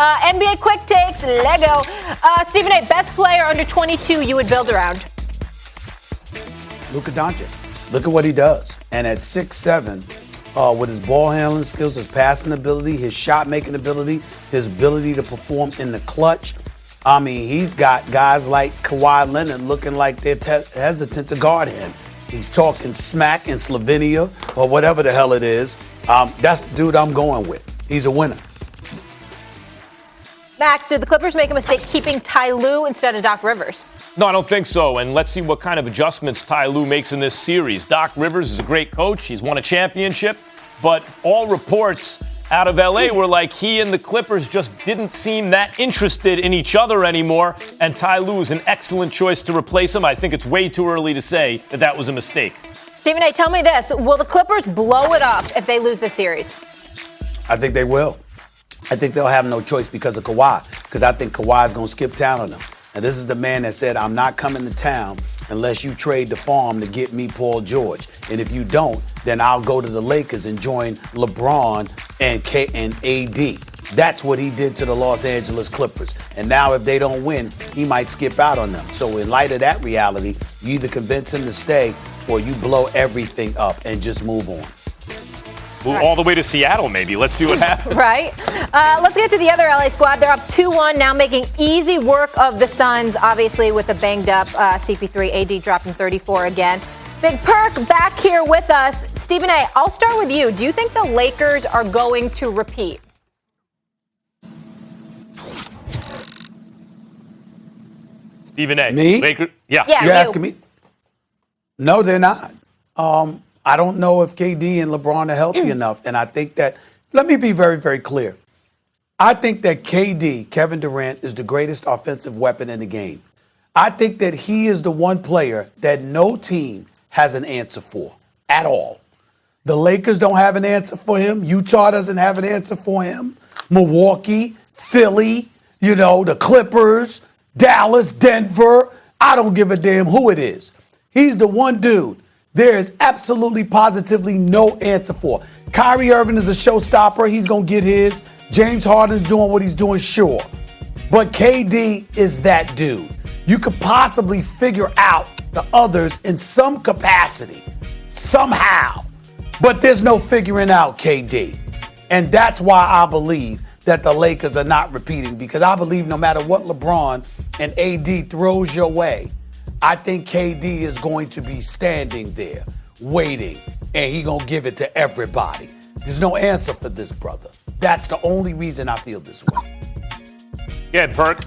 NBA quick takes, Lego. Stephen A., best player under 22 you would build around? Luka Doncic. Look at what he does. And at 6'7", with his ball handling skills, his passing ability, his shot making ability, his ability to perform in the clutch. I mean, he's got guys like Kawhi Leonard looking like they're hesitant to guard him. He's talking smack in Slovenia or whatever the hell it is. That's the dude I'm going with. He's a winner. Max, did the Clippers make a mistake keeping Ty Lue instead of Doc Rivers? No, I don't think so. And let's see what kind of adjustments Ty Lue makes in this series. Doc Rivers is a great coach. He's won a championship. But all reports out of L.A. were like he and the Clippers just didn't seem that interested in each other anymore. And Ty Lue is an excellent choice to replace him. I think it's way too early to say that that was a mistake. Stephen A., tell me this. Will the Clippers blow it up if they lose this series? I think they will. I think they'll have no choice because of Kawhi. Because I think Kawhi's going to skip town on them. And this is the man that said, I'm not coming to town unless you trade the farm to get me Paul George. And if you don't, then I'll go to the Lakers and join LeBron and AD. That's what he did to the Los Angeles Clippers. And now if they don't win, he might skip out on them. So in light of that reality, you either convince him to stay or you blow everything up and just move on. Move all the way to Seattle, maybe. Let's see what happens. Right. Let's get to the other LA squad. They're up 2-1, now making easy work of the Suns, obviously with a banged-up CP3. AD dropping 34 again. Big Perk back here with us. Stephen A., I'll start with you. Do you think the Lakers are going to repeat? Stephen A. Me? Lakers? Yeah. You're asking me? No, they're not. I don't know if KD and LeBron are healthy enough. And I think that, let me be very, very clear. I think that KD, Kevin Durant, is the greatest offensive weapon in the game. I think that he is the one player that no team has an answer for at all. The Lakers don't have an answer for him. Utah doesn't have an answer for him. Milwaukee, Philly, the Clippers, Dallas, Denver. I don't give a damn who it is. He's the one dude there is absolutely positively no answer for. Kyrie Irving is a showstopper. He's going to get his. James Harden's doing what he's doing, sure. But KD is that dude. You could possibly figure out the others in some capacity, somehow. But there's no figuring out KD. And that's why I believe that the Lakers are not repeating, because I believe no matter what LeBron and AD throws your way, I think KD is going to be standing there, waiting, and he gonna give it to everybody. There's no answer for this brother. That's the only reason I feel this way. Yeah, Perk.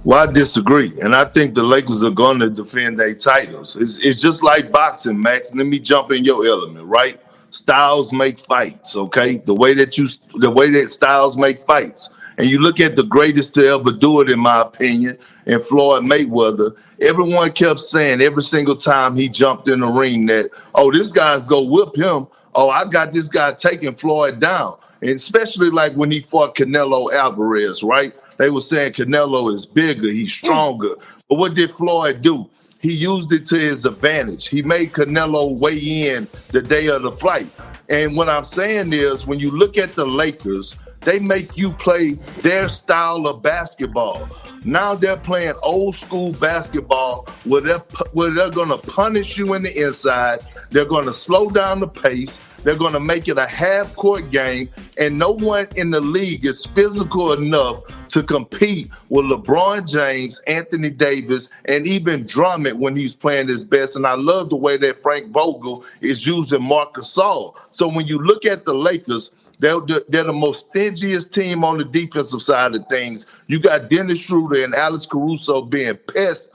Well, I disagree, and I think the Lakers are going to defend their titles. It's just like boxing, Max. Let me jump in your element, right? Styles make fights, okay? The way that styles make fights. And you look at the greatest to ever do it, in my opinion, and Floyd Mayweather, everyone kept saying every single time he jumped in the ring that, oh, this guy's going to whip him. Oh, I got this guy taking Floyd down. And especially like when he fought Canelo Alvarez, right? They were saying Canelo is bigger, he's stronger. But what did Floyd do? He used it to his advantage. He made Canelo weigh in the day of the fight. And what I'm saying is, when you look at the Lakers, they make you play their style of basketball. Now they're playing old school basketball where they're going to punish you in the inside. They're going to slow down the pace. They're going to make it a half-court game, and no one in the league is physical enough to compete with LeBron James, Anthony Davis, and even Drummond when he's playing his best. And I love the way that Frank Vogel is using Marc Gasol. So when you look at the Lakers, they're the most stingiest team on the defensive side of things. You got Dennis Schroeder and Alex Caruso being pests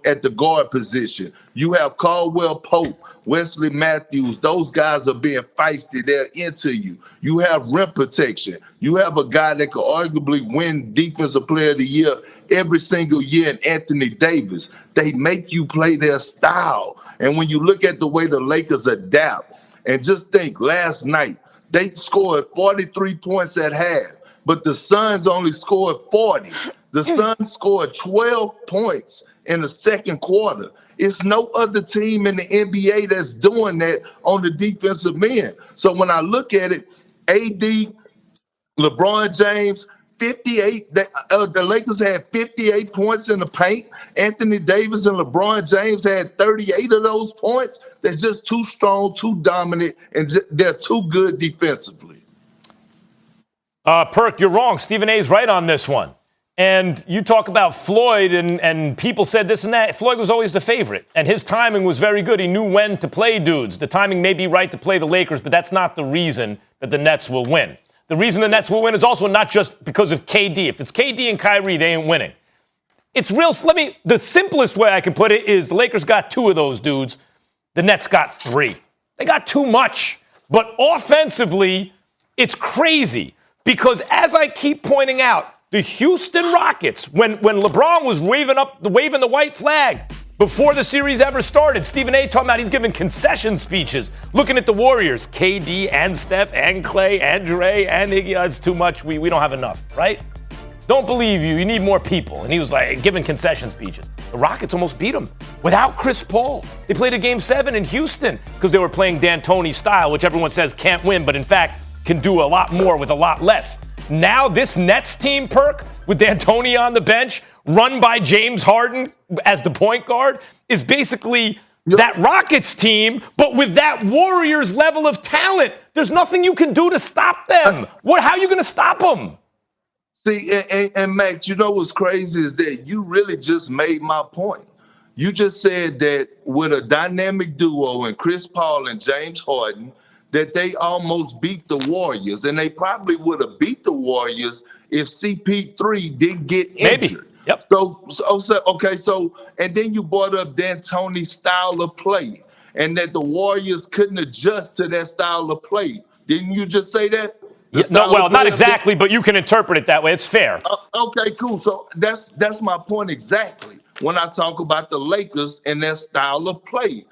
at the guard position. You have Caldwell Pope, Wesley Matthews. Those guys are being feisty. They're into you. You have rim protection. You have a guy that could arguably win Defensive Player of the Year every single year in Anthony Davis. They make you play their style. And when you look at the way the Lakers adapt, and just think, last night, they scored 43 points at half, but the Suns only scored 40. The Suns scored 12 points in the second quarter. It's no other team in the NBA that's doing that on the defensive end. So when I look at it, AD LeBron James, 58. The Lakers had 58 points in the paint. Anthony Davis and LeBron James had 38 of those points. They're just too strong, too dominant, and they're too good defensively. Perk, you're wrong. Stephen A. is right on this one. And you talk about Floyd, and people said this and that. Floyd was always the favorite, and his timing was very good. He knew when to play dudes. The timing may be right to play the Lakers, but that's not the reason that the Nets will win. The reason the Nets will win is also not just because of KD. If it's KD and Kyrie, they ain't winning. It's real. The simplest way I can put it is the Lakers got 2 of those dudes. The Nets got 3. They got too much. But offensively, it's crazy because as I keep pointing out, the Houston Rockets, when LeBron was waving the white flag before the series ever started, Stephen A. talking about he's giving concession speeches, looking at the Warriors, KD and Steph and Clay and Dre and Iggy. It's too much. We don't have enough, right? Don't believe you. You need more people. And he was like giving concession speeches. The Rockets almost beat him without Chris Paul. They played a Game 7 in Houston because they were playing D'Antoni style, which everyone says can't win, but in fact can do a lot more with a lot less. Now this Nets team, Perk, with D'Antoni on the bench, run by James Harden as the point guard, is basically that Rockets team, but with that Warriors level of talent. There's nothing you can do to stop them. How are you going to stop them? See, and Max, you know what's crazy is that you really just made my point. You just said that with a dynamic duo in Chris Paul and James Harden, that they almost beat the Warriors, and they probably would have beat the Warriors if CP3 didn't get injured. Maybe. Yep. So, and then you brought up D'Antoni's style of play, and that the Warriors couldn't adjust to that style of play. Didn't you just say that? Not exactly, but you can interpret it that way. It's fair. Okay, cool. So that's my point exactly when I talk about the Lakers and their style of play.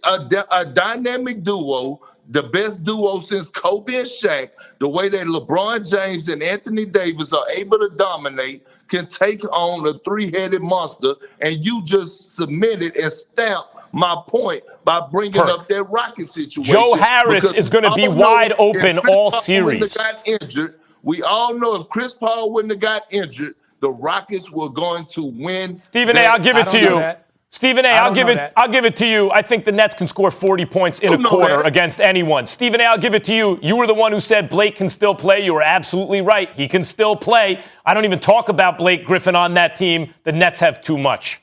A dynamic duo, the best duo since Kobe and Shaq, the way that LeBron James and Anthony Davis are able to dominate, can take on a 3-headed monster, and you just submitted and stamped my point by bringing up that Rocket situation. Joe Harris is going to be wide open all series. We all know if Chris Paul wouldn't have got injured, the Rockets were going to win. Stephen A., I'll give it to you. Stephen A., I'll give it to you. I think the Nets can score 40 points in a quarter against anyone. Stephen A., I'll give it to you. You were the one who said Blake can still play. You were absolutely right. He can still play. I don't even talk about Blake Griffin on that team. The Nets have too much.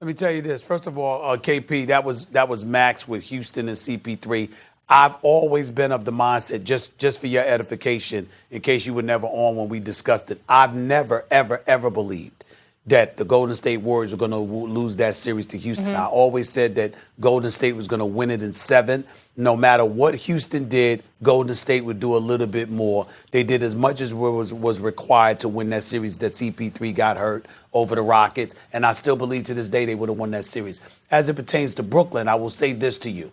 Let me tell you this. First of all, KP, that was Max with Houston and CP3. I've always been of the mindset, just for your edification, in case you were never on when we discussed it, I've never, ever, ever believed that the Golden State Warriors were going to lose that series to Houston. I always said that Golden State was going to win it in 7. No matter what Houston did, Golden State would do a little bit more. They did as much as was required to win that series that CP3 got hurt over the Rockets, and I still believe to this day they would have won that series. As it pertains to Brooklyn, I will say this to you.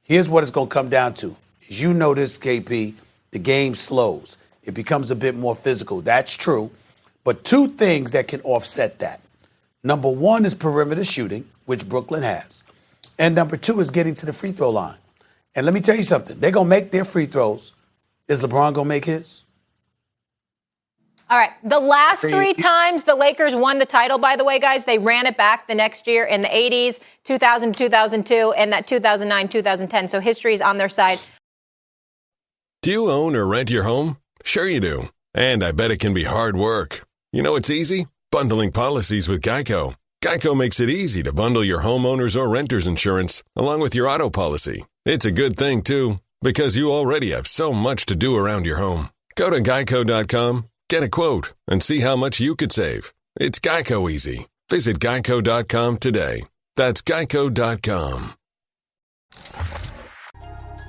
Here's what it's going to come down to. As you know this, KP, the game slows. It becomes a bit more physical. That's true. But 2 things that can offset that. Number 1 is perimeter shooting, which Brooklyn has. And number 2 is getting to the free throw line. And let me tell you something. They're going to make their free throws. Is LeBron going to make his? All right. The last 3 times the Lakers won the title, by the way, guys, they ran it back the next year in the 80s, 2000, 2002, and that 2009, 2010. So history is on their side. Do you own or rent your home? Sure you do. And I bet it can be hard work. You know it's easy? Bundling policies with Geico. Geico makes it easy to bundle your homeowners or renters insurance along with your auto policy. It's a good thing, too, because you already have so much to do around your home. Go to geico.com, get a quote, and see how much you could save. It's Geico easy. Visit geico.com today. That's geico.com.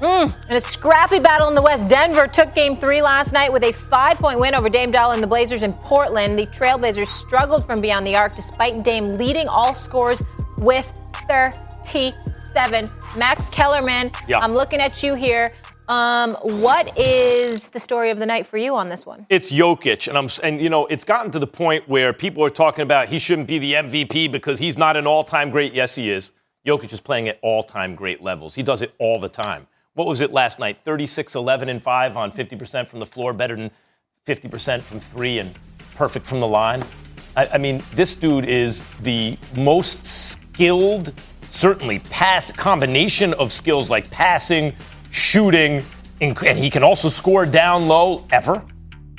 In a scrappy battle in the West, Denver took Game 3 last night with a 5-point win over Dame Dolla and the Blazers in Portland. The Trailblazers struggled from beyond the arc despite Dame leading all scores with 37. Max Kellerman, I'm looking at you here. What is the story of the night for you on this one? It's Jokic, and it's gotten to the point where people are talking about he shouldn't be the MVP because he's not an all-time great. Yes, he is. Jokic is playing at all-time great levels. He does it all the time. What was it last night? 36, 11, and 5 on 50% from the floor, better than 50% from 3 and perfect from the line. I mean, this dude is the most skilled, certainly combination of skills like passing, shooting, and he can also score down low ever.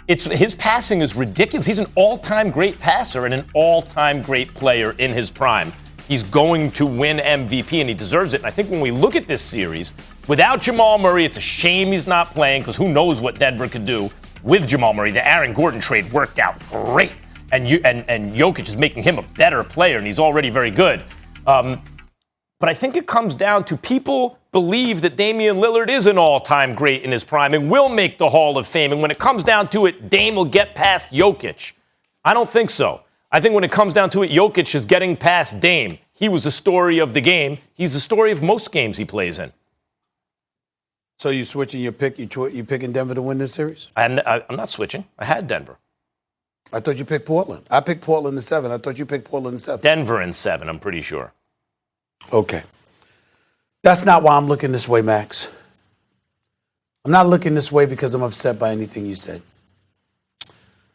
His passing is ridiculous. He's an all-time great passer and an all-time great player in his prime. He's going to win MVP, and he deserves it. And I think when we look at this series, without Jamal Murray, it's a shame he's not playing because who knows what Denver could do with Jamal Murray. The Aaron Gordon trade worked out great, and Jokic is making him a better player, and he's already very good. But I think it comes down to people believe that Damian Lillard is an all-time great in his prime and will make the Hall of Fame. And when it comes down to it, Dame will get past Jokic. I don't think so. I think when it comes down to it, Jokic is getting past Dame. He was the story of the game. He's the story of most games he plays in. So you switching your pick? You picking Denver to win this series? I'm not switching. I had Denver. I thought you picked Portland. I picked Portland in 7. I thought you picked Portland in 7. Denver in 7, I'm pretty sure. Okay. That's not why I'm looking this way, Max. I'm not looking this way because I'm upset by anything you said.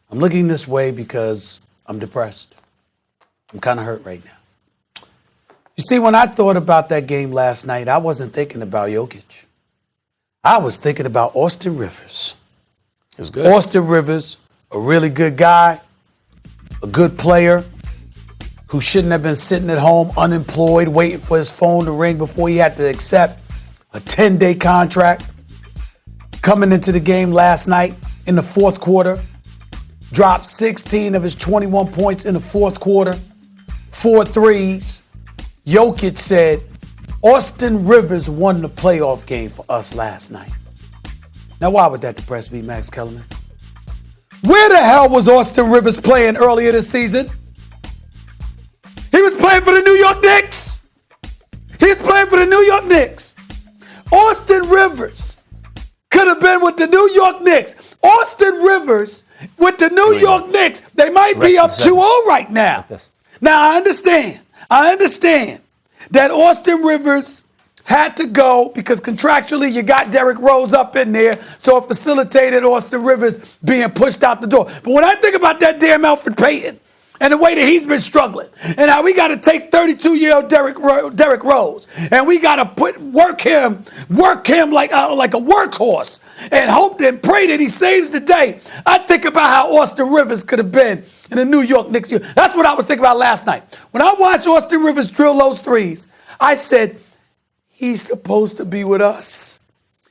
I'm looking this way because I'm depressed. I'm kind of hurt right now. You see, when I thought about that game last night, I wasn't thinking about Jokic. I was thinking about Austin Rivers. It was good. Austin Rivers, a really good guy, a good player who shouldn't have been sitting at home unemployed, waiting for his phone to ring before he had to accept a 10-day contract. Coming into the game last night in the fourth quarter, dropped 16 of his 21 points in the fourth quarter, 4 threes. Jokic said, Austin Rivers won the playoff game for us last night. Now, why would that depress me, Max Kellerman? Where the hell was Austin Rivers playing earlier this season? He was playing for the New York Knicks. He was playing for the New York Knicks. Austin Rivers could have been with the New York Knicks. Austin Rivers with the New York Knicks. They might be up 2-0 right now. Now, I understand that Austin Rivers had to go because contractually you got Derrick Rose up in there, so it facilitated Austin Rivers being pushed out the door. But when I think about that damn Alfred Payton and the way that he's been struggling, and how we got to take 32-year-old Derrick Rose, and we got to work him like a workhorse, and hope and pray that he saves the day. I think about how Austin Rivers could have been in the New York Knicks. That's what I was thinking about last night. When I watched Austin Rivers drill those threes, I said, he's supposed to be with us.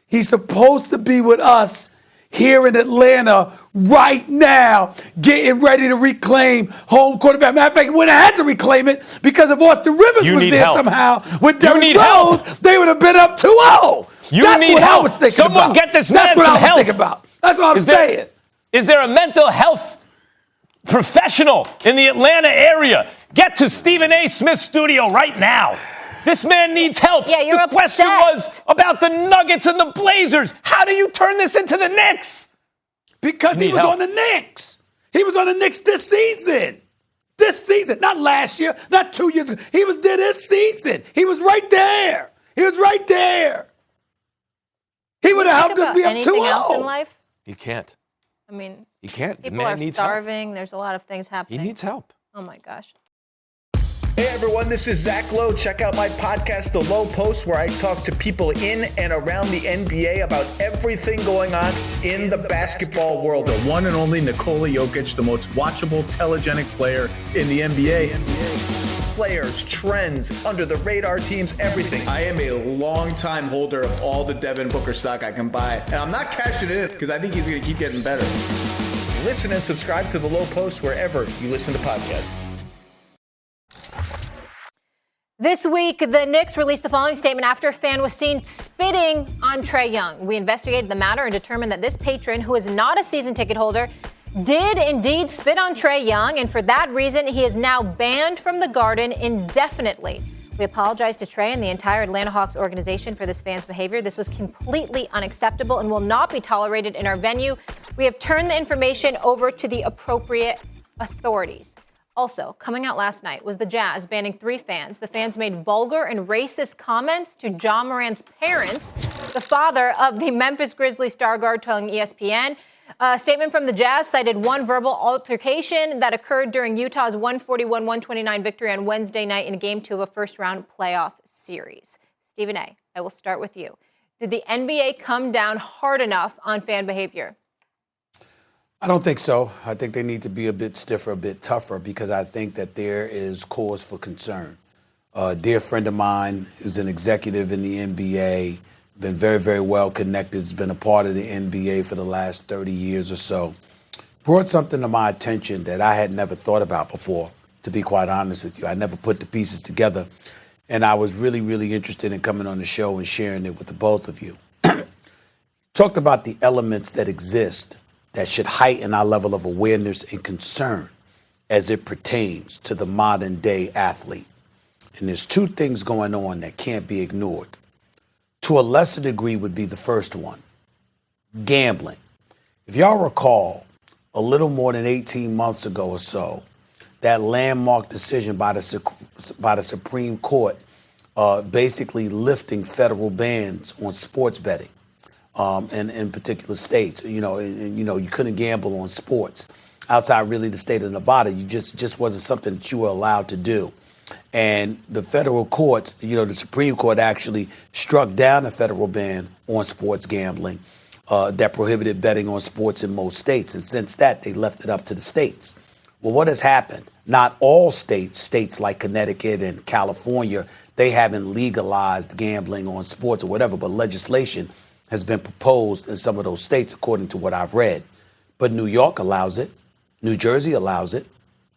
He's supposed to be with us here in Atlanta right now, getting ready to reclaim home court advantage. Matter of fact, he wouldn't have had to reclaim it because if Austin Rivers was there somehow with Derrick Rose, they would have been up 2-0. That's what I was thinking about. Someone get this man some help. That's what I was thinking about. That's what I'm saying. Is there a mental health professional in the Atlanta area? Get to Stephen A. Smith's studio right now. This man needs help. Yeah, you're the question was about the Nuggets and the Blazers. How do you turn this into the Knicks? Because he was on the Knicks. He was on the Knicks this season. This season. Not last year, not 2 years ago. He was there this season. He was right there. He was right there. He would have helped us be up 2-0. Anything else in life? You can't. I mean, you can't. People are starving. There's a lot of things happening. He needs help. Oh, my gosh. Hey everyone, this is Zach Lowe. Check out my podcast, The Lowe Post, where I talk to people in and around the NBA about everything going on in the basketball world. The one and only Nikola Jokic, the most watchable, telegenic player in the NBA. Players, trends, under the radar teams, everything. I am a long-time holder of all the Devin Booker stock I can buy. And I'm not cashing it in because I think he's going to keep getting better. Listen and subscribe to The Lowe Post wherever you listen to podcasts. This week, the Knicks released the following statement after a fan was seen spitting on Trae Young. We investigated the matter and determined that this patron, who is not a season ticket holder, did indeed spit on Trae Young, and for that reason, he is now banned from the Garden indefinitely. We apologize to Trae and the entire Atlanta Hawks organization for this fan's behavior. This was completely unacceptable and will not be tolerated in our venue. We have turned the information over to the appropriate authorities. Also, coming out last night was the Jazz banning 3 fans. The fans made vulgar and racist comments to Ja Morant's parents, the father of the Memphis Grizzlies star guard telling ESPN. A statement from the Jazz cited one verbal altercation that occurred during Utah's 141-129 victory on Wednesday night in Game 2 of a first-round playoff series. Stephen A., I will start with you. Did the NBA come down hard enough on fan behavior? I don't think so. I think they need to be a bit stiffer, a bit tougher, because I think that there is cause for concern. A dear friend of mine who's an executive in the NBA, been very, very well connected, has been a part of the NBA for the last 30 years or so, brought something to my attention that I had never thought about before, to be quite honest with you. I never put the pieces together, and I was really, really interested in coming on the show and sharing it with the both of you. Talked about the elements that exist that should heighten our level of awareness and concern as it pertains to the modern day athlete. And there's 2 things going on that can't be ignored. To a lesser degree would be the first one, gambling. If y'all recall, a little more than 18 months ago or so, that landmark decision by the Supreme Court basically lifting federal bans on sports betting. In particular states, you couldn't gamble on sports outside really the state of Nevada. You just wasn't something that you were allowed to do. And the federal courts, the Supreme Court actually struck down a federal ban on sports gambling that prohibited betting on sports in most states. And since that, they left it up to the states. Well, what has happened? Not all states like Connecticut and California, they haven't legalized gambling on sports or whatever, but legislation has been proposed in some of those states, according to what I've read. But New York allows it. New Jersey allows it.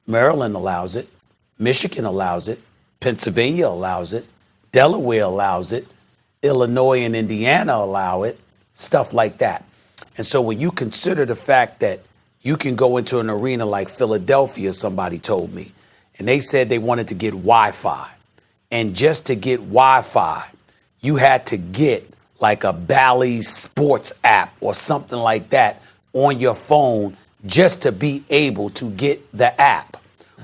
Maryland allows it. Michigan allows it. Pennsylvania allows it. Delaware allows it. Illinois and Indiana allow it. Stuff like that. And so when you consider the fact that you can go into an arena like Philadelphia, somebody told me, and they said they wanted to get Wi-Fi. And just to get Wi-Fi, you had to get like a Bally's sports app or something like that on your phone just to be able to get the app.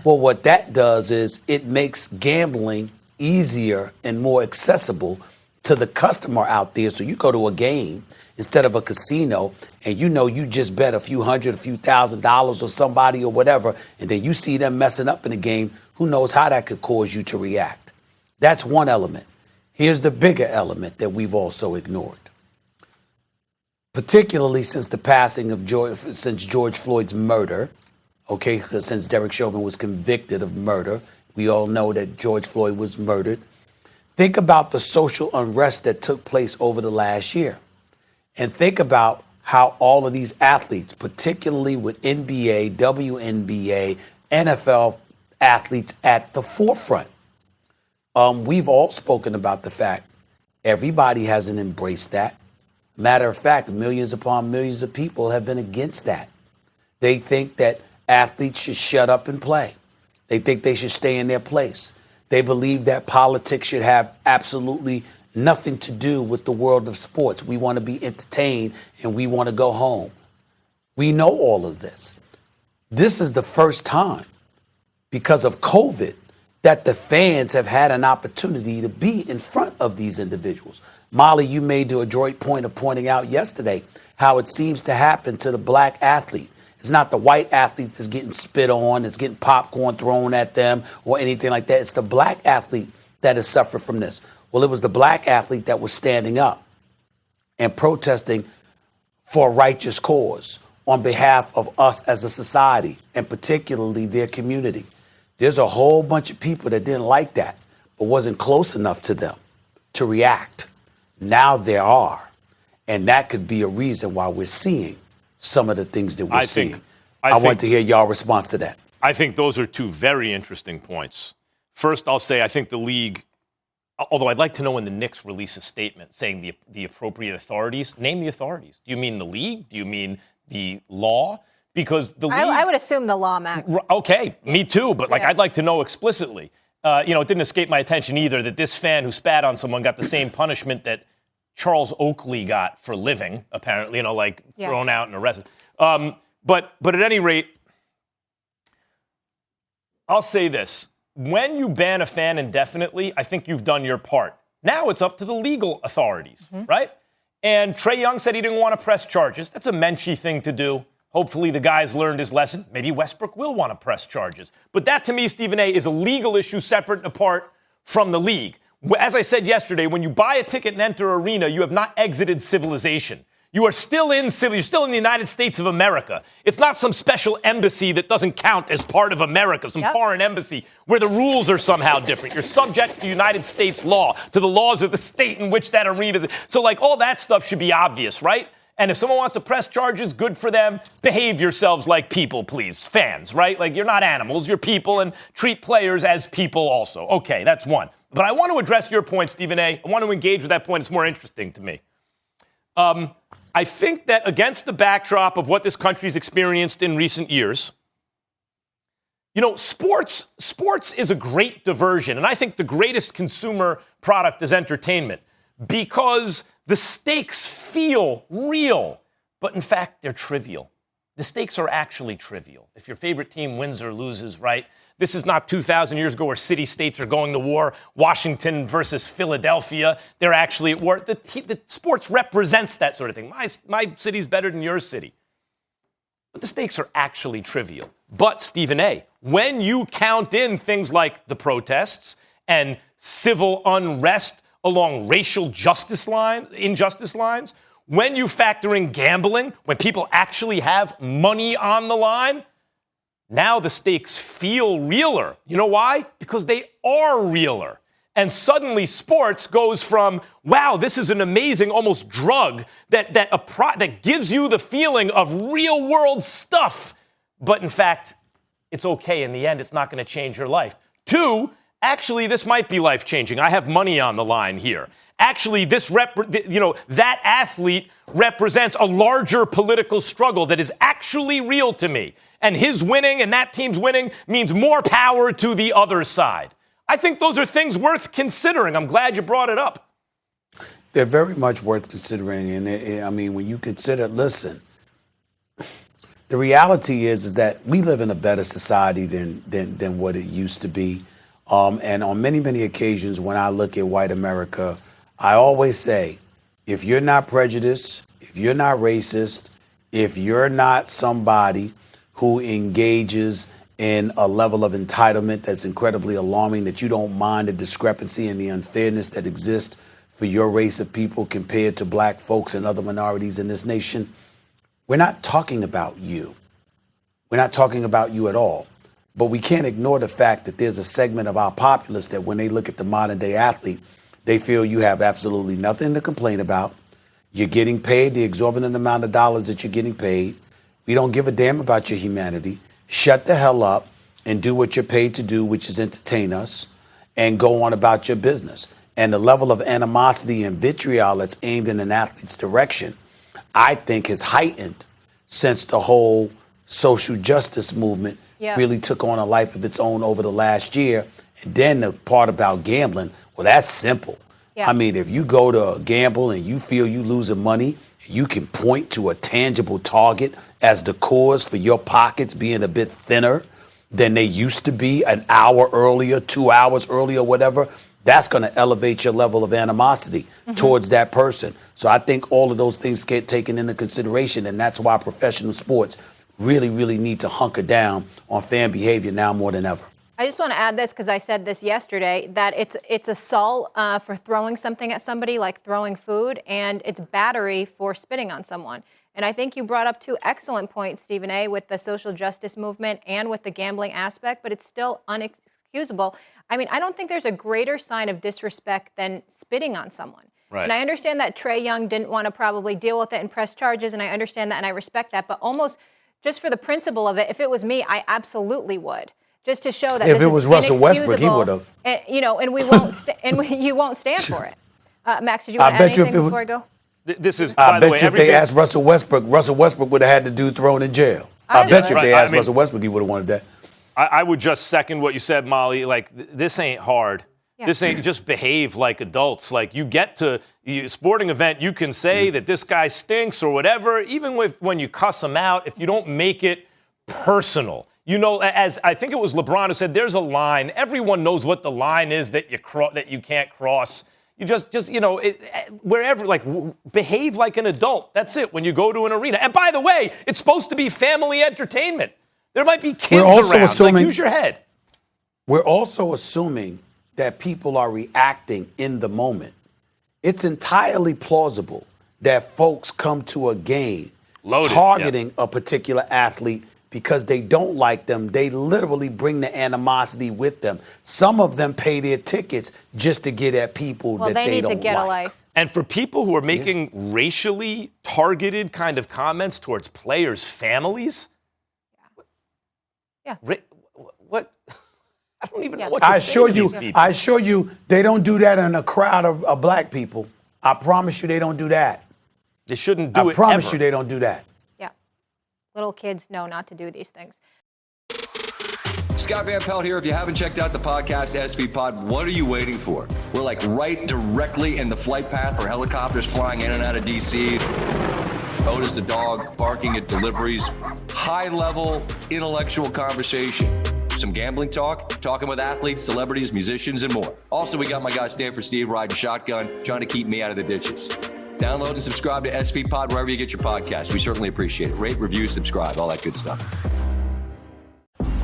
Well, what that does is it makes gambling easier and more accessible to the customer out there. So you go to a game instead of a casino and you just bet a few hundred, a few $1,000s or somebody or whatever, and then you see them messing up in the game, who knows how that could cause you to react. That's one element. Here's the bigger element that we've also ignored. Particularly since the passing of George Floyd's murder, since Derek Chauvin was convicted of murder, we all know that George Floyd was murdered. Think about the social unrest that took place over the last year. And think about how all of these athletes, particularly with NBA, WNBA, NFL athletes at the forefront. We've all spoken about the fact everybody hasn't embraced that. Matter of fact, millions upon millions of people have been against that. They think that athletes should shut up and play. They think they should stay in their place. They believe that politics should have absolutely nothing to do with the world of sports. We want to be entertained and we want to go home. We know all of this. This is the first time because of COVID that the fans have had an opportunity to be in front of these individuals. Molly, you made the adroit point of pointing out yesterday how it seems to happen to the black athlete. It's not the white athlete that's getting spit on, that's getting popcorn thrown at them or anything like that. It's the black athlete that has suffered from this. Well, it was the black athlete that was standing up and protesting for a righteous cause on behalf of us as a society and particularly their community. There's a whole bunch of people that didn't like that, but wasn't close enough to them to react. Now there are. And that could be a reason why we're seeing some of the things that we're seeing. I want to hear y'all response to that. I think those are 2 very interesting points. First, I'll say I think the league, although I'd like to know when the Knicks release a statement saying the appropriate authorities, name the authorities. Do you mean the league? Do you mean the law? Because the league, I would assume the law, Max. Okay, me too, but I'd like to know explicitly. It didn't escape my attention either that this fan who spat on someone got the same punishment that Charles Oakley got for living, apparently, thrown out and arrested. But at any rate, I'll say this. When you ban a fan indefinitely, I think you've done your part. Now it's up to the legal authorities, right? And Trae Young said he didn't want to press charges. That's a menschy thing to do. Hopefully the guy's learned his lesson. Maybe Westbrook will want to press charges. But that, to me, Stephen A., is a legal issue separate and apart from the league. As I said yesterday, when you buy a ticket and enter arena, you have not exited civilization. You are still you're still in the United States of America. It's not some special embassy that doesn't count as part of America, some foreign embassy where the rules are somehow different. You're subject to United States law, to the laws of the state in which that arena is. So, all that stuff should be obvious, right? And if someone wants to press charges, good for them. Behave yourselves like people, please. Fans, right? You're not animals, you're people, and treat players as people also. Okay, that's one. But I want to address your point, Stephen A. I want to engage with that point. It's more interesting to me. I think that against the backdrop of what this country's experienced in recent years, sports is a great diversion. And I think the greatest consumer product is entertainment because the stakes feel real, but in fact, they're trivial. The stakes are actually trivial. If your favorite team wins or loses, right? This is not 2,000 years ago where city-states are going to war. Washington versus Philadelphia. They're actually at war. The sports represents that sort of thing. My city's better than your city. But the stakes are actually trivial. But, Stephen A., when you count in things like the protests and civil unrest along racial injustice lines, when you factor in gambling, when people actually have money on the line, now the stakes feel realer. You know why? Because they are realer. And suddenly sports goes from, wow, this is an amazing almost drug that gives you the feeling of real world stuff. But in fact, it's okay. In the end, it's not going to change your life. Two, actually, this might be life changing. I have money on the line here. Actually, that athlete represents a larger political struggle that is actually real to me. And his winning and that team's winning means more power to the other side. I think those are things worth considering. I'm glad you brought it up. They're very much worth considering. And when you consider, listen, the reality is that we live in a better society than what it used to be. And on many, many occasions, when I look at white America, I always say, if you're not prejudiced, if you're not racist, if you're not somebody who engages in a level of entitlement that's incredibly alarming, that you don't mind the discrepancy and the unfairness that exists for your race of people compared to black folks and other minorities in this nation, we're not talking about you. We're not talking about you at all. But we can't ignore the fact that there's a segment of our populace that when they look at the modern day athlete, they feel you have absolutely nothing to complain about. You're getting paid the exorbitant amount of dollars that you're getting paid. We don't give a damn about your humanity. Shut the hell up and do what you're paid to do, which is entertain us, and go on about your business. And the level of animosity and vitriol that's aimed in an athlete's direction, I think, has heightened since the whole social justice movement really took on a life of its own over the last year. And then the part about gambling, well, that's simple. Yeah. If you go to gamble and you feel you losing money, you can point to a tangible target as the cause for your pockets being a bit thinner than they used to be an hour earlier, 2 hours earlier, whatever. That's going to elevate your level of animosity towards that person. So I think all of those things get taken into consideration, and that's why professional sports really, really need to hunker down on fan behavior now more than ever. I just want to add this because I said this yesterday, that it's assault for throwing something at somebody, like throwing food, and it's battery for spitting on someone. And I think you brought up two excellent points, Stephen A., with the social justice movement and with the gambling aspect, but it's still unexcusable. I don't think there's a greater sign of disrespect than spitting on someone. Right. And I understand that Trae Young didn't want to probably deal with it and press charges, and I understand that and I respect that, but almost just for the principle of it, if it was me, I absolutely would. Just to show that if it was Russell Westbrook, he would have. And we won't, you won't stand for it. Max, did you want to add anything before I go? This is. I bet you if they asked Russell Westbrook would have had the dude thrown in jail. I bet you if they asked Russell Westbrook, he would have wanted that. I would just second what you said, Molly. This ain't hard. Yeah. This ain't, just behave like adults. You get to sporting event, you can say that this guy stinks or whatever. Even when you cuss him out, if you don't make it personal. You know, as I think it was LeBron who said, there's a line. Everyone knows what the line is that you can't cross. You just wherever, behave like an adult. That's it when you go to an arena. And by the way, it's supposed to be family entertainment. There might be kids around. Use your head. We're also assuming that people are reacting in the moment. It's entirely plausible that folks come to a game targeting a particular athlete because they don't like them. They literally bring the animosity with them. Some of them pay their tickets just to get at people that they don't like. Well, they need to get a life. And for people who are making racially targeted kind of comments towards players' families, what? I don't even know what to say to these people. I assure you, they don't do that in a crowd of black people. I promise you they don't do that. They shouldn't do it I promise you they don't do that. Yeah. Little kids know not to do these things. Scott Van Pelt here. If you haven't checked out the podcast, SV Pod, what are you waiting for? We're right directly in the flight path for helicopters flying in and out of D.C. Otis the dog, barking at deliveries. High-level intellectual conversation. Some gambling talk, talking with athletes, celebrities, musicians, and more. Also, we got my guy Stanford Steve riding shotgun, trying to keep me out of the ditches. Download and subscribe to SV Pod wherever you get your podcast. We certainly appreciate it. Rate, review, subscribe, all that good stuff.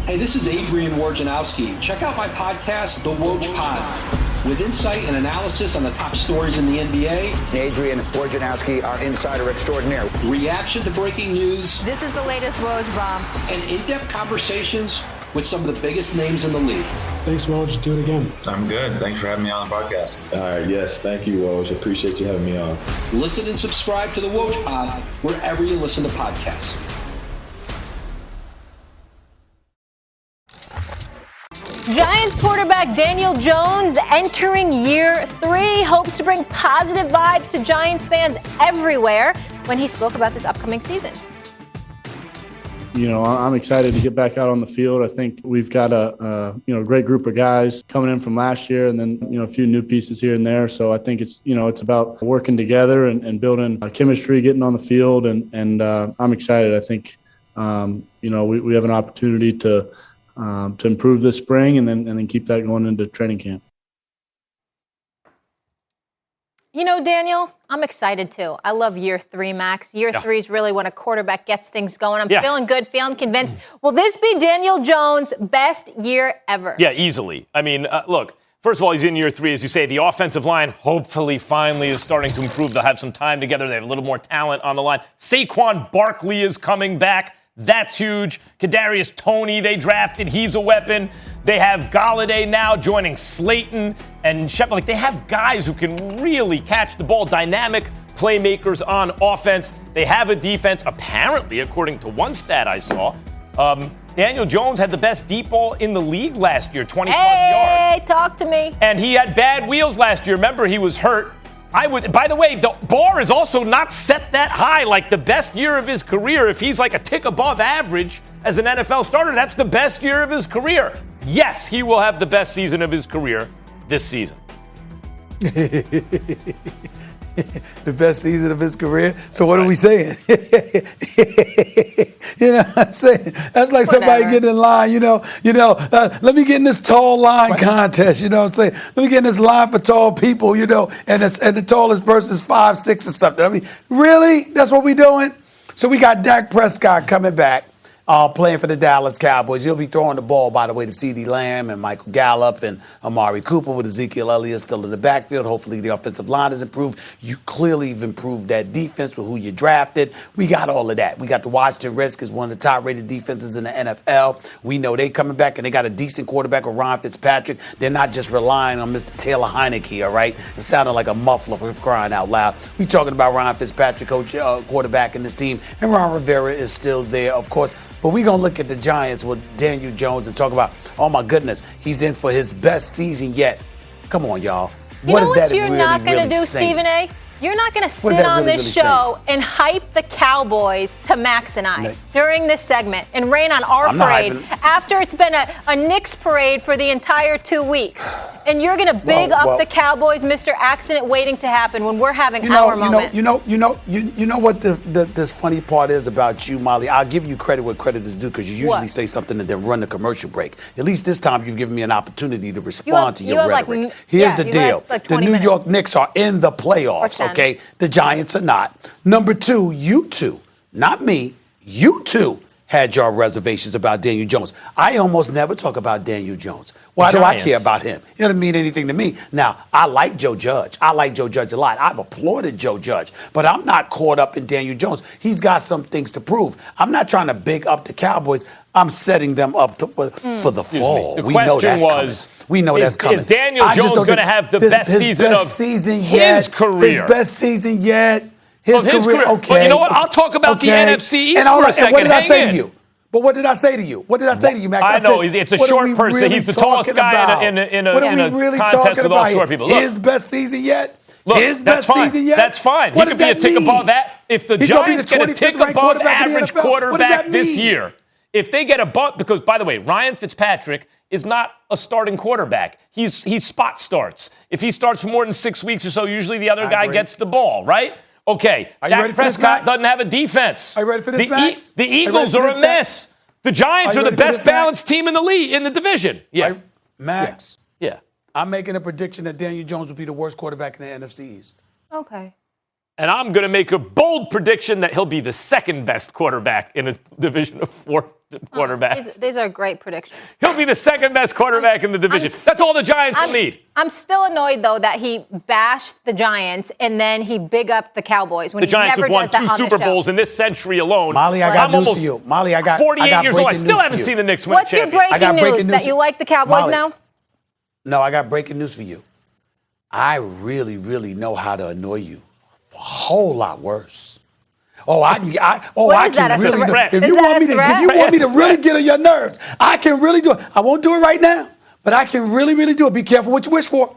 Hey, this is Adrian Wojnarowski. Check out my podcast, The Woj Pod, with insight and analysis on the top stories in the NBA. Adrian Wojnarowski, our insider extraordinaire. Reaction to breaking news. This is the latest Woj bomb. And in-depth conversations with some of the biggest names in the league. Thanks, Woj. Do it again. I'm good. Thanks for having me on the podcast. All right. Yes. Thank you, Woj. Appreciate you having me on. Listen and subscribe to the Woj Pod wherever you listen to podcasts. Giants quarterback Daniel Jones entering year 3 hopes to bring positive vibes to Giants fans everywhere when he spoke about this upcoming season. You know, I'm excited to get back out on the field. I think we've got a great group of guys coming in from last year, and then a few new pieces here and there. So I think it's about working together and building chemistry, getting on the field, and I'm excited. I think we have an opportunity to improve this spring and then keep that going into training camp. You know, Daniel, I'm excited too. I love year 3, Max. Year 3 is really when a quarterback gets things going. I'm feeling good, feeling convinced. Will this be Daniel Jones' best year ever? Yeah, easily. I mean, look, first of all, he's in year 3, as you say. The offensive line hopefully finally is starting to improve. They'll have some time together. They have a little more talent on the line. Saquon Barkley is coming back. That's huge. Kadarius Toney, they drafted. He's a weapon. They have Galladay now joining Slayton and Shepard. They have guys who can really catch the ball, dynamic playmakers on offense. They have a defense. Apparently, according to one stat I saw, Daniel Jones had the best deep ball in the league last year, 20-plus yards. Hey, talk to me. And he had bad wheels last year. Remember, he was hurt. By the way, the bar is also not set that high. Like the best year of his career, if he's like a tick above average as an NFL starter, that's the best year of his career. Yes, he will have the best season of his career this season. The best season of his career. So what are we saying? You know what I'm saying? That's like somebody getting in line, let me get in this tall line contest, you know what I'm saying? Let me get in this line for tall people, and the tallest person's 5'6" or something. I mean, really? That's what we doing? So we got Dak Prescott coming back. Playing for the Dallas Cowboys. He'll be throwing the ball, by the way, to CeeDee Lamb and Michael Gallup and Amari Cooper with Ezekiel Elliott still in the backfield. Hopefully the offensive line has improved. You clearly have improved that defense with who you drafted. We got all of that. We got the Washington Redskins, one of the top-rated defenses in the NFL. We know they coming back, and they got a decent quarterback with Ryan Fitzpatrick. They're not just relying on Mr. Taylor Heineke, all right? It sounded like a muffler for crying out loud. We talking about Ryan Fitzpatrick, quarterback in this team, and Ron Rivera is still there, of course. But we're going to look at the Giants with Daniel Jones and talk about, oh, my goodness, he's in for his best season yet. Come on, y'all. What is that really, really saying? You know what you're not going to do, Stephen A? You're not going to What is sit that on really, this really show and hype the Cowboys to Max and I No. during this segment and rain on our I'm not parade hyping. after it's been a Knicks parade for the entire 2 weeks. And you're going to big up the Cowboys, Mr. Accident waiting to happen when we're having our moment. You know what this funny part is about you, Molly? I'll give you credit where credit is due because you usually say something and then run the commercial break. At least this time you've given me an opportunity to respond to your rhetoric. Here's the deal. The New York Knicks are in the playoffs, okay? The Giants are not. Number two, you two, not me, you two had your reservations about Daniel Jones. I almost never talk about Daniel Jones. Why do I care about him? It doesn't mean anything to me. Now, I like Joe Judge. I like Joe Judge a lot. I've applauded Joe Judge, but I'm not caught up in Daniel Jones. He's got some things to prove. I'm not trying to big up the Cowboys. I'm setting them up for the fall. The question was, we know that's coming. Is Daniel Jones going to have the best season of his career? His best season yet. His career. Okay. But you know what? I'll talk about the NFC East for a second. And what did I say to you? But what did I say to you? What did I say to you, Max? I know it's a short person. Really He's the tallest guy in a really contest with all short people. Look, his best season yet? Look, his best season yet? That's fine. He could be a tick above that. If the Giants get a tick above average quarterback this year, if they get a bump, because by the way, Ryan Fitzpatrick is not a starting quarterback. He spot starts. If he starts for more than 6 weeks or so, usually the other guy gets the ball, right? Okay, Dak Prescott doesn't have a defense. Are you ready for this, Max? The Eagles are a mess. The Giants are the best balanced team in the league, in the division. Yeah. Max. Yeah. I'm making a prediction that Daniel Jones will be the worst quarterback in the NFC East. Okay. And I'm going to make a bold prediction that he'll be the second best quarterback in a division of 4 quarterbacks. These are great predictions. He'll be the second best quarterback in the division. That's all the Giants will need. I'm still annoyed, though, that he bashed the Giants and then he big up the Cowboys. When the Giants have won 2 Super Bowls in this century alone. Molly, I got news for you. Molly, I got 48 years old. I still haven't seen the Knicks win a championship. What's your breaking news? That you like the Cowboys now? No, I got breaking news for you. I really, really know how to annoy you. A whole lot worse. I can really do it. If you want me to really get on your nerves, I can really do it. I won't do it right now, but I can really, really do it. Be careful what you wish for.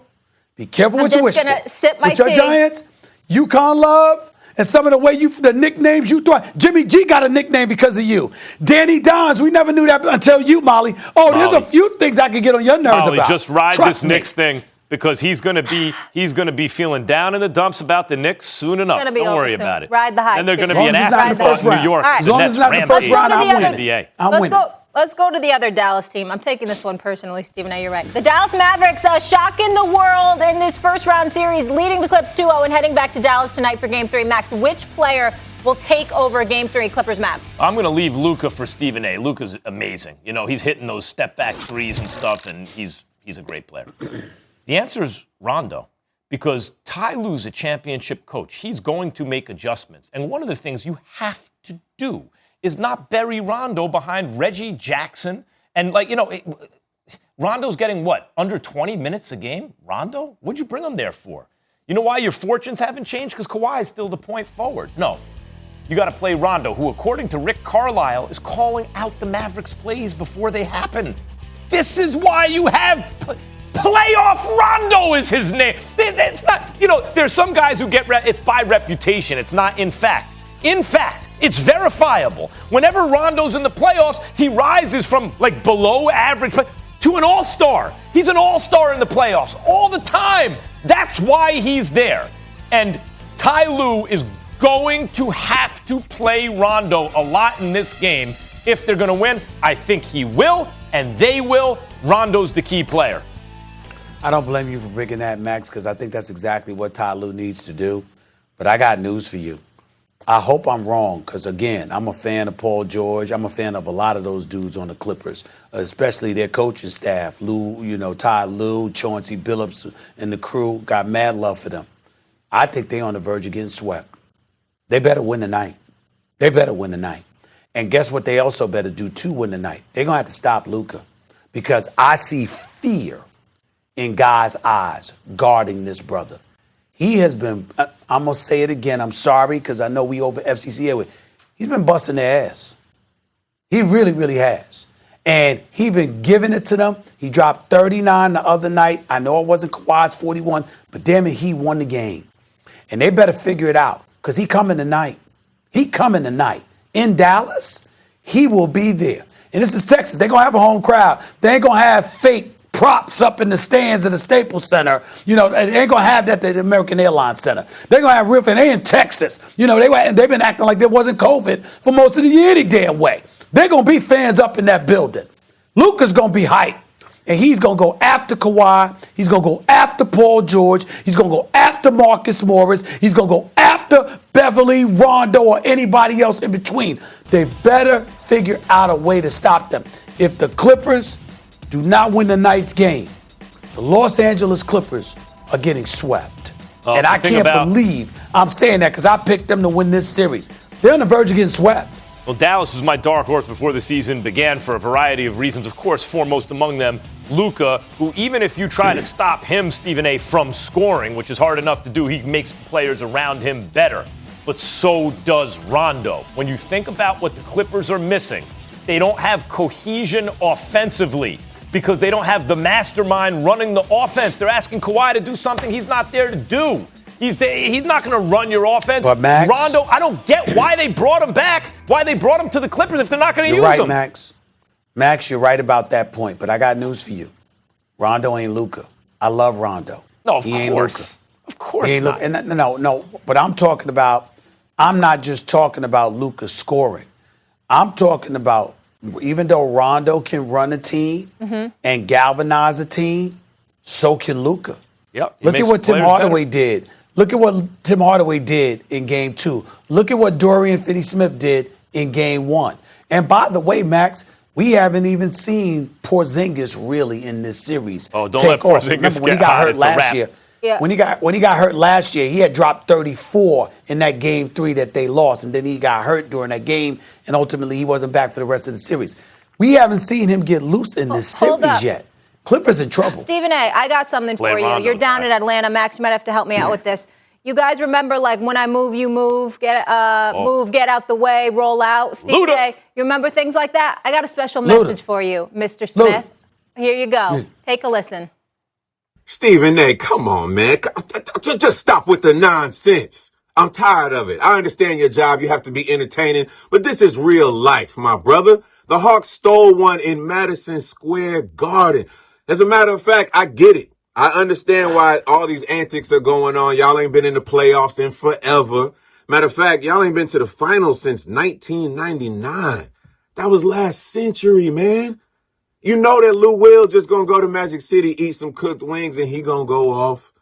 Be careful what you wish for. I'm just gonna sip my With your tea. Giants, UConn Love, and some of the nicknames you throw. Jimmy G got a nickname because of you. Danny Dons, we never knew that until you, Molly. There's a few things I can get on your nerves about. Just ride this Knicks thing. Because he's going to be feeling down in the dumps about the Knicks soon enough. Don't worry about it. Ride the hype. And they're going to be an afterthought in New York. As long as it's not the first round, I'm winning. Let's go to the other Dallas team. I'm taking this one personally, Stephen A. You're right. The Dallas Mavericks shocking the world in this first round series, leading the Clips 2-0 and heading back to Dallas tonight for Game 3. Max, which player will take over Game 3, Clippers-Mavs? I'm going to leave Luka for Stephen A. Luka's amazing. You know, he's hitting those step-back threes and stuff, and he's a great player. The answer is Rondo, because Ty Lue's a championship coach. He's going to make adjustments. And one of the things you have to do is not bury Rondo behind Reggie Jackson. And, Rondo's getting what, under 20 minutes a game? Rondo? What'd you bring him there for? You know why your fortunes haven't changed? Because Kawhi is still the point forward. No. You got to play Rondo, who, according to Rick Carlisle, is calling out the Mavericks' plays before they happen. This is why you have... Playoff Rondo is his name. It's not, there's some guys who it's by reputation. It's not in fact. In fact, it's verifiable. Whenever Rondo's in the playoffs, he rises from below average to an all-star. He's an all-star in the playoffs all the time. That's why he's there. And Ty Lue is going to have to play Rondo a lot in this game if they're going to win. I think he will, and they will. Rondo's the key player. I don't blame you for bringing that, Max, because I think that's exactly what Ty Lue needs to do. But I got news for you. I hope I'm wrong, because, again, I'm a fan of Paul George. I'm a fan of a lot of those dudes on the Clippers, especially their coaching staff. Ty Lue, Chauncey Billups, and the crew got mad love for them. I think they're on the verge of getting swept. They better win tonight. And guess what they also better do to win tonight? They're going to have to stop Luka, because I see fear in guys' eyes guarding this brother. He has been, I'm going to say it again, I'm sorry, because I know we over FCC. He's been busting their ass. He really, really has. And he's been giving it to them. He dropped 39 the other night. I know it wasn't Kawhi's 41, but damn it, he won the game. And they better figure it out because he coming tonight. He coming tonight. In Dallas, he will be there. And this is Texas. They're going to have a home crowd. They ain't going to have fake props up in the stands in the Staples Center. You know, they ain't going to have that at the American Airlines Center. They're going to have real fans. They in Texas. You know, they've been acting like there wasn't COVID for most of the year any damn way. They're going to be fans up in that building. Luka's going to be hyped. And he's going to go after Kawhi. He's going to go after Paul George. He's going to go after Marcus Morris. He's going to go after Beverly, Rondo, or anybody else in between. They better figure out a way to stop them. If the Clippers do not win tonight's game, the Los Angeles Clippers are getting swept. And I can't believe I'm saying that because I picked them to win this series. They're on the verge of getting swept. Well, Dallas was my dark horse before the season began for a variety of reasons. Of course, foremost among them, Luka, who even if you try to stop him, Stephen A., from scoring, which is hard enough to do, he makes the players around him better. But so does Rondo. When you think about what the Clippers are missing, they don't have cohesion offensively because they don't have the mastermind running the offense. They're asking Kawhi to do something he's not there to do. He's not going to run your offense. But Max, Rondo, I don't get why they brought him back, why they brought him to the Clippers if they're not going to use him. You're him. right, Max. Max, you're right about that point, but I got news for you. Rondo ain't Luka. I love Rondo. No, he ain't Luka. Of course not. No. But I'm not just talking about Luka scoring. I'm talking about, even though Rondo can run a team and galvanize a team, so can Luka. Yep. Look at what Tim Hardaway did. Look at what Tim Hardaway did in Game 2. Look at what Dorian Finney-Smith did in Game 1. And by the way, Max, we haven't even seen Porzingis really in this series. Oh, don't let Porzingis Remember when he got hurt last year? Yeah. When he got hurt last year, he had dropped 34 in that Game 3 that they lost, and then he got hurt during that game, and ultimately he wasn't back for the rest of the series. We haven't seen him get loose in this series yet. Clippers in trouble. Stephen A., I got something for you. You're down in Atlanta. Max, you might have to help me out with this. You guys remember, like, when I move, you move, get out the way, roll out. Stephen A., you remember things like that? I got a special message for you, Mr. Smith. Here you go. Take a listen. Stephen A., come on, man. Just stop with the nonsense. I'm tired of it. I understand your job. You have to be entertaining, but this is real life, my brother. The Hawks stole one in Madison Square Garden. As a matter of fact, I get it. I understand why all these antics are going on. Y'all ain't been in the playoffs in forever. Matter of fact, y'all ain't been to the finals since 1999. That was last century, man. You know that Lou Will just gonna go to Magic City, eat some cooked wings, and he gonna go off.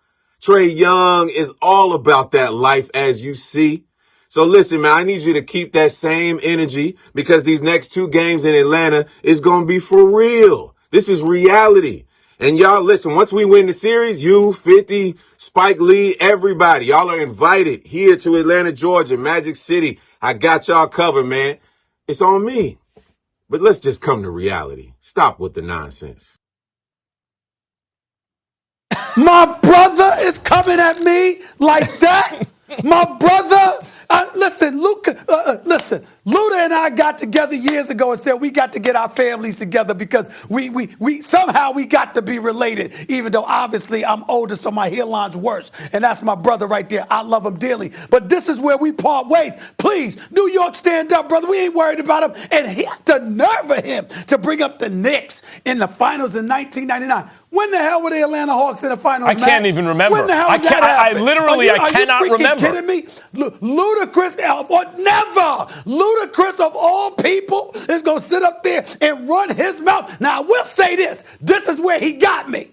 Trae Young is all about that life, as you see. So listen, man, I need you to keep that same energy because these next 2 games in Atlanta is gonna be for real. This is reality. And y'all, listen, once we win the series, you, 50, Spike Lee, everybody, y'all are invited here to Atlanta, Georgia, Magic City. I got y'all covered, man. It's on me. But let's just come to reality. Stop with the nonsense. My brother is coming at me like that? My brother? Listen, Luda and I got together years ago and said we got to get our families together because we somehow we got to be related, even though obviously I'm older, so my hairline's worse. And that's my brother right there. I love him dearly. But this is where we part ways. Please, New York, stand up, brother. We ain't worried about him. And he had the nerve of him to bring up the Knicks in the finals in 1999. When the hell were the Atlanta Hawks in the finals? I can't even remember. When the hell did that happen? I cannot remember. Are you freaking kidding me? Ludacris, never. Ludacris of all people is going to sit up there and run his mouth. Now, I will say this. This is where he got me.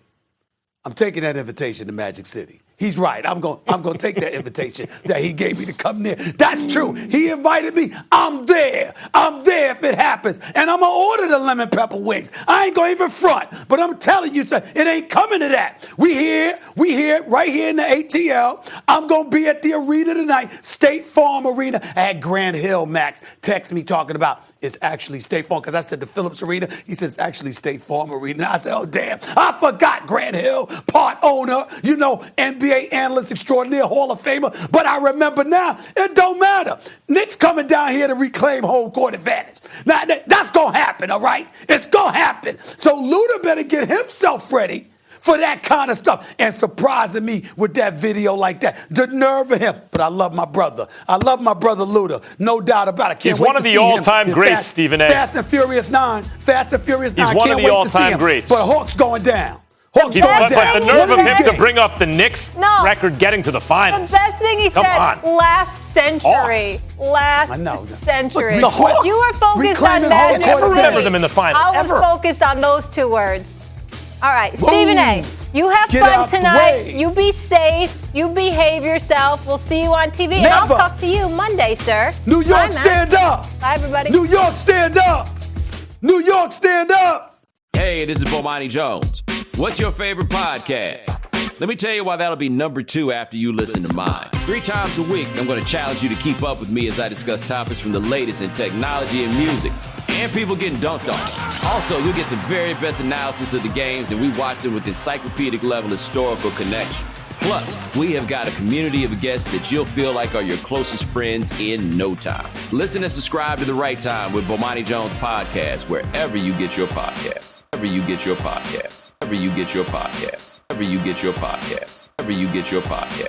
I'm taking that invitation to Magic City. He's right. I'm going to take that invitation that he gave me to come there. That's true. He invited me. I'm there. I'm there if it happens. And I'm going to order the lemon pepper wings. I ain't going to even front. But I'm telling you, sir, it ain't coming to that. We here right here in the ATL. I'm going to be at the arena tonight, State Farm Arena at Grand Hill. Max text me talking about it's actually State Farm, because I said the Phillips Arena. He says it's actually State Farm Arena. And I said, oh, damn, I forgot Grand Hill, part owner, NBA analyst extraordinaire, Hall of Famer. But I remember now, it don't matter. Knicks coming down here to reclaim home court advantage. Now, that's going to happen, all right? It's going to happen. So Luda better get himself ready for that kind of stuff and surprising me with that video like that. The nerve of him. But I love my brother. I love my brother Luda. No doubt about it. Can't He's wait one of to the see him all-time in greats, Stephen A. Fast and Furious 9. Fast and Furious 9. He's one Can't of the wait to see all-time him. greats. But Hawks going down. Hawks going But down. the nerve of him to Game. bring up the Knicks record getting to the finals. The best thing he Come said on. last century. Last century. Look, the Hawks You were focused reclaiming on home Magic court Never remember City. them in the finals. I was Ever. focused on those two words. All right, Stephen A., you have Get fun out the tonight. way. You be safe. You behave yourself. We'll see you on TV. And I'll Never. talk to you Monday, sir. New York, Bye, Matt. stand up. Bye, everybody. New York, stand up. New York, stand up. Hey, this is Bomani Jones. What's your favorite podcast? Let me tell you why that'll be number 2 after you listen to mine. 3 times a week, I'm going to challenge you to keep up with me as I discuss topics from the latest in technology and music, and people getting dunked on. Also, you'll get the very best analysis of the games, and we watch them with encyclopedic level historical connection. Plus, we have got a community of guests that you'll feel like are your closest friends in no time. Listen and subscribe to The Right Time with Bomani Jones Podcast, wherever you get your podcasts. Wherever you get your podcasts. Wherever you get your podcasts. Wherever you get your podcasts. Wherever you get your podcasts.